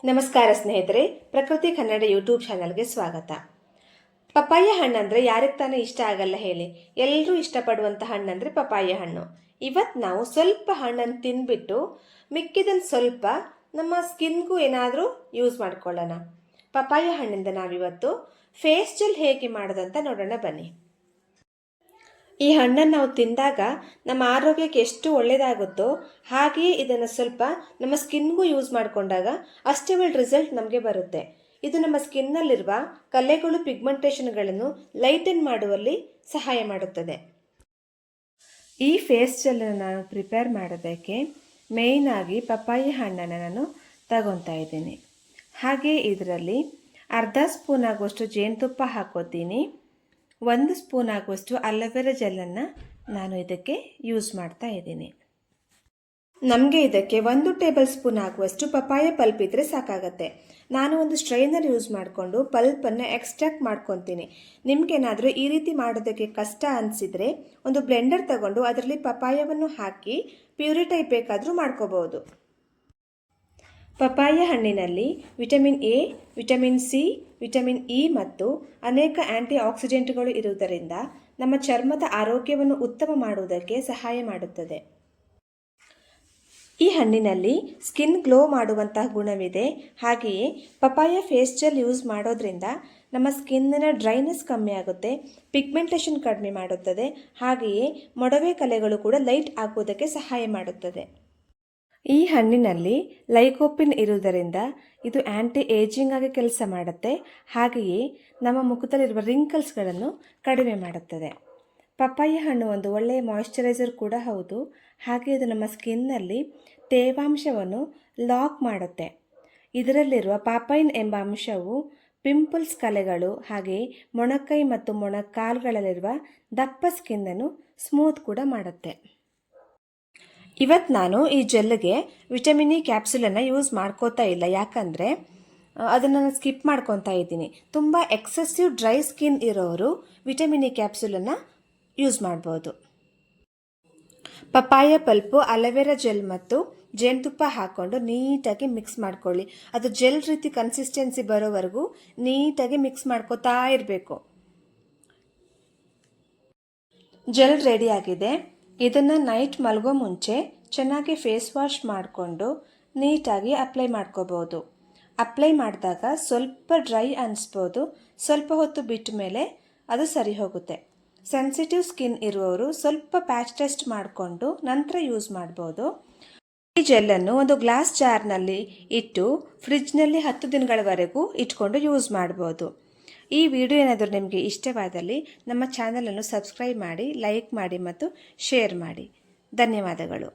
ನಮಸ್ಕಾರ ಸ್ನೇಹಿತರೆ, ಪ್ರಕೃತಿ ಕನ್ನಡ ಯೂಟ್ಯೂಬ್ ಚಾನಲ್ಗೆ ಸ್ವಾಗತ. ಪಪ್ಪಾಯ ಹಣ್ಣಂದರೆ ಯಾರಿಗೆ ತಾನೇ ಇಷ್ಟ ಆಗಲ್ಲ ಹೇಳಿ. ಎಲ್ಲರೂ ಇಷ್ಟಪಡುವಂಥ ಹಣ್ಣಂದರೆ ಪಪ್ಪಾಯ ಹಣ್ಣು. ಇವತ್ತು ನಾವು ಸ್ವಲ್ಪ ಹಣ್ಣನ್ನು ತಿಂದ್ಬಿಟ್ಟು ಮಿಕ್ಕಿದಲ್ಲಿ ಸ್ವಲ್ಪ ನಮ್ಮ ಸ್ಕಿನ್ಗೂ ಏನಾದರೂ ಯೂಸ್ ಮಾಡ್ಕೊಳ್ಳೋಣ. ಪಪ್ಪಾಯ ಹಣ್ಣಿಂದ ನಾವಿವತ್ತು ಫೇಸ್ ಜೆಲ್ ಹೇಗೆ ಮಾಡೋದಂತ ನೋಡೋಣ ಬನ್ನಿ. ಈ ಹಣ್ಣನ್ನು ನಾವು ತಿಂದಾಗ ನಮ್ಮ ಆರೋಗ್ಯಕ್ಕೆ ಎಷ್ಟು ಒಳ್ಳೆಯದಾಗುತ್ತೋ ಹಾಗೆಯೇ ಇದನ್ನು ಸ್ವಲ್ಪ ನಮ್ಮ ಸ್ಕಿನ್ಗೂ ಯೂಸ್ ಮಾಡಿಕೊಂಡಾಗ ಅಷ್ಟೇ ಒಳ್ಳೆ ರಿಸಲ್ಟ್ ನಮಗೆ ಬರುತ್ತೆ. ಇದು ನಮ್ಮ ಸ್ಕಿನ್ನಲ್ಲಿರುವ ಕಲೆಗಳು ಪಿಗ್ಮೆಂಟೇಷನ್ಗಳನ್ನು ಲೈಟನ್ ಮಾಡುವಲ್ಲಿ ಸಹಾಯ ಮಾಡುತ್ತದೆ. ಈ ಫೇಸ್ ಜೆಲ್ಲನ್ನು ನಾನು ಪ್ರಿಪೇರ್ ಮಾಡೋದಕ್ಕೆ ಮೇಯ್ನಾಗಿ ಪಪ್ಪಾಯ ಹಣ್ಣನ್ನು ನಾನು ತಗೊತಾ ಇದ್ದೀನಿ. ಹಾಗೆ ಇದರಲ್ಲಿ ಅರ್ಧ ಸ್ಪೂನ್ ಆಗುವಷ್ಟು ಜೇನುತುಪ್ಪ ಹಾಕೋತೀನಿ. 1 ಸ್ಪೂನ್ ಆಗುವಷ್ಟು ಅಲೋವೆರಾ ಜೆಲ್ಲನ್ನು ನಾನು ಇದಕ್ಕೆ ಯೂಸ್ ಮಾಡ್ತಾ ಇದ್ದೀನಿ. ನಮಗೆ ಇದಕ್ಕೆ 1 ಟೇಬಲ್ ಸ್ಪೂನ್ ಆಗುವಷ್ಟು ಪಪ್ಪಾಯ ಪಲ್ಪ್ ಇದ್ದರೆ ಸಾಕಾಗತ್ತೆ. ನಾನು ಒಂದು ಸ್ಟ್ರೈನರ್ ಯೂಸ್ ಮಾಡಿಕೊಂಡು ಪಲ್ಪನ್ನು ಎಕ್ಸ್ಟ್ರಾಕ್ಟ್ ಮಾಡ್ಕೊತೀನಿ. ನಿಮಗೇನಾದರೂ ಈ ರೀತಿ ಮಾಡೋದಕ್ಕೆ ಕಷ್ಟ ಅನಿಸಿದರೆ ಒಂದು ಬ್ಲೆಂಡರ್ ತಗೊಂಡು ಅದರಲ್ಲಿ ಪಪ್ಪಾಯವನ್ನು ಹಾಕಿ ಪ್ಯೂರಿ ಟೈಪ್ ಬೇಕಾದರೂ ಮಾಡ್ಕೋಬಹುದು. ಪಪ್ಪಾಯ ಹಣ್ಣಿನಲ್ಲಿ vitamin A, vitamin C, vitamin E ಮತ್ತು ಅನೇಕ ಆಂಟಿ ಆಕ್ಸಿಡೆಂಟ್ಗಳು ಇರುವುದರಿಂದ ನಮ್ಮ ಚರ್ಮದ ಆರೋಗ್ಯವನ್ನು ಉತ್ತಮ ಮಾಡುವುದಕ್ಕೆ ಸಹಾಯ ಮಾಡುತ್ತದೆ. ಈ ಹಣ್ಣಿನಲ್ಲಿ ಸ್ಕಿನ್ ಗ್ಲೋ ಮಾಡುವಂತಹ ಗುಣವಿದೆ. ಹಾಗೆಯೇ ಪಪ್ಪಾಯ ಫೇಸ್ ಜೆಲ್ ಯೂಸ್ ಮಾಡೋದ್ರಿಂದ ನಮ್ಮ ಸ್ಕಿನ್ನಿನ ಡ್ರೈನೆಸ್ ಕಮ್ಮಿ ಆಗುತ್ತೆ, ಪಿಗ್ಮೆಂಟೇಷನ್ ಕಡಿಮೆ ಮಾಡುತ್ತದೆ, ಹಾಗೆಯೇ ಮೊಡವೆ ಕಲೆಗಳು ಕೂಡ ಲೈಟ್ ಆಗುವುದಕ್ಕೆ ಸಹಾಯ ಮಾಡುತ್ತದೆ. ಈ ಹಣ್ಣಿನಲ್ಲಿ ಲೈಕೋಪಿನ್ ಇರುವುದರಿಂದ ಇದು ಆ್ಯಂಟಿ ಏಜಿಂಗ್ ಆಗಿ ಕೆಲಸ ಮಾಡುತ್ತೆ. ಹಾಗೆಯೇ ನಮ್ಮ ಮುಖದಲ್ಲಿರುವ ರಿಂಕಲ್ಸ್ಗಳನ್ನು ಕಡಿಮೆ ಮಾಡುತ್ತದೆ. ಪಪ್ಪಾಯ ಹಣ್ಣು ಒಂದು ಒಳ್ಳೆಯ ಮಾಯಿಶ್ಚರೈಸರ್ ಕೂಡ ಹೌದು. ಹಾಗೆ ಇದು ನಮ್ಮ ಸ್ಕಿನ್ನಲ್ಲಿ ತೇವಾಂಶವನ್ನು ಲಾಕ್ ಮಾಡುತ್ತೆ. ಇದರಲ್ಲಿರುವ ಪಾಪೈನ್ ಎಂಬ ಅಂಶವು ಪಿಂಪಲ್ಸ್ ಕಲೆಗಳು ಹಾಗೆಯೇ ಮೊಣಕೈ ಮತ್ತು ಮೊಣಕಾಲುಗಳಲ್ಲಿರುವ ದಪ್ಪ ಸ್ಕಿನ್ನನ್ನು ಸ್ಮೂತ್ ಕೂಡ ಮಾಡುತ್ತೆ. ಇವತ್ತು ನಾನು ಈ ಜೆಲ್ಗೆ ವಿಟಮಿನ್ ಇ ಕ್ಯಾಪ್ಸುಲನ್ನು ಯೂಸ್ ಮಾಡ್ಕೋತಾ ಇಲ್ಲ, ಯಾಕಂದರೆ ಅದನ್ನು ನಾನು ಸ್ಕಿಪ್ ಮಾಡ್ಕೊತಾ ಇದ್ದೀನಿ. ತುಂಬ ಎಕ್ಸೆಸಿವ್ ಡ್ರೈ ಸ್ಕಿನ್ ಇರೋರು ವಿಟಮಿನ್ ಇ ಕ್ಯಾಪ್ಸುಲನ್ನು ಯೂಸ್ ಮಾಡ್ಬೋದು. ಪಪ್ಪಾಯ ಪಲ್ಪು, ಅಲೋವೆರಾ ಜೆಲ್ ಮತ್ತು ಜೇನುತುಪ್ಪ ಹಾಕ್ಕೊಂಡು ನೀಟಾಗಿ ಮಿಕ್ಸ್ ಮಾಡ್ಕೊಳ್ಳಿ. ಅದು ಜೆಲ್ ರೀತಿ ಕನ್ಸಿಸ್ಟೆನ್ಸಿ ಬರೋವರೆಗೂ ನೀಟಾಗಿ ಮಿಕ್ಸ್ ಮಾಡ್ಕೋತಾ ಇರಬೇಕು. ಜೆಲ್ ರೆಡಿ ಆಗಿದೆ. ಇದನ್ನು ನೈಟ್ ಮಲಗೋ ಮುಂಚೆ ಚೆನ್ನಾಗಿ ಫೇಸ್ ವಾಶ್ ಮಾಡಿಕೊಂಡು ನೀಟಾಗಿ ಅಪ್ಲೈ ಮಾಡ್ಕೋಬೋದು. ಅಪ್ಲೈ ಮಾಡಿದಾಗ ಸ್ವಲ್ಪ ಡ್ರೈ ಅನಿಸ್ಬೋದು, ಸ್ವಲ್ಪ ಹೊತ್ತು ಬಿಟ್ಟ ಮೇಲೆ ಅದು ಸರಿ ಹೋಗುತ್ತೆ. ಸೆನ್ಸಿಟಿವ್ ಸ್ಕಿನ್ ಇರುವವರು ಸ್ವಲ್ಪ ಪ್ಯಾಚ್ ಟೆಸ್ಟ್ ಮಾಡಿಕೊಂಡು ನಂತರ ಯೂಸ್ ಮಾಡ್ಬೋದು. ಈ ಜೆಲ್ಲನ್ನು ಒಂದು ಗ್ಲಾಸ್ ಜಾರ್ನಲ್ಲಿ ಇಟ್ಟು ಫ್ರಿಡ್ಜ್ನಲ್ಲಿ 10 ದಿನಗಳವರೆಗೂ ಇಟ್ಕೊಂಡು ಯೂಸ್ ಮಾಡ್ಬೋದು. ಈ ವಿಡಿಯೋ ಏನಾದರೂ ನಿಮಗೆ ಇಷ್ಟವಾದಲ್ಲಿ ನಮ್ಮ ಚಾನಲನ್ನು ಸಬ್ಸ್ಕ್ರೈಬ್ ಮಾಡಿ, ಲೈಕ್ ಮಾಡಿ ಮತ್ತು ಶೇರ್ ಮಾಡಿ. ಧನ್ಯವಾದಗಳು.